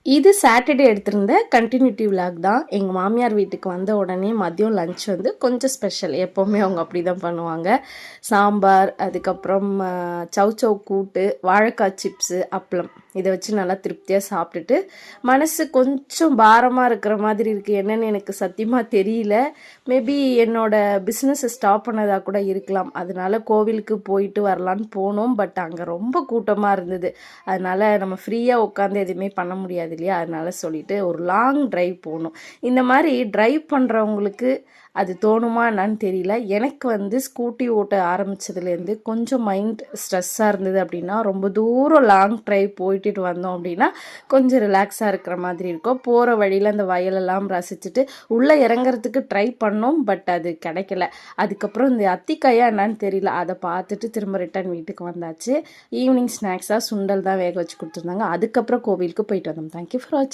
இது Saturday எடுத்திருந்த continuity vlog தான். எங்கள் மாமியார் வீட்டுக்கு வந்த உடனே மதியம் லஞ்ச் வந்து கொஞ்சம் ஸ்பெஷல். எப்போவுமே அவங்க அப்படி தான் பண்ணுவாங்க. சாம்பார், அதுக்கப்புறம் சவ் கூட்டு, வாழைக்காய் சிப்ஸு, அப்பளம் இதை வச்சு நல்லா திருப்தியாக சாப்பிட்டுட்டு மனசு கொஞ்சம் பாரமாக இருக்கிற மாதிரி இருக்குது. என்னென்னு எனக்கு சத்தியமாக தெரியல. மேபி என்னோடய பிஸ்னஸை ஸ்டாப் பண்ணதாக கூட இருக்கலாம். அதனால கோவிலுக்கு போயிட்டு வரலான்னு போனோம். பட் அங்கே ரொம்ப கூட்டமாக இருந்தது. அதனால் நம்ம ஃப்ரீயாக உட்காந்து எதுவுமே பண்ண முடியாது இல்லையா? அதனால சொல்லிட்டு ஒரு லாங் ட்ரைவ் போகணும். இந்த மாதிரி ட்ரைவ் பண்ணுறவங்களுக்கு அது தோணுமா என்னான்னு தெரியல. எனக்கு வந்து ஸ்கூட்டி ஓட்ட ஆரம்பித்ததுலேருந்து கொஞ்சம் மைண்ட் ஸ்ட்ரெஸ்ஸாக இருந்தது அப்படின்னா, ரொம்ப தூரம் லாங் ட்ரைவ் போயிட்டு வந்தோம் அப்படின்னா கொஞ்சம் ரிலாக்ஸாக இருக்கிற மாதிரி இருக்கும். போகிற வழியில் அந்த வயலெல்லாம் ரசிச்சுட்டு உள்ளே இறங்குறதுக்கு ட்ரை பண்ணோம். பட் அது கிடைக்கல. அதுக்கப்புறம் இந்த அத்திக்காயா என்னான்னு தெரியல, அதை பார்த்துட்டு திரும்ப ரிட்டன் வீட்டுக்கு வந்தாச்சு. ஈவினிங் ஸ்நாக்ஸாக சுண்டல் தான் வேக வச்சு கொடுத்துருந்தாங்க. அதுக்கப்புறம் கோவிலுக்கு போயிட்டு வந்தோம். தேங்க்யூ ஃபார் வாட்சிங்.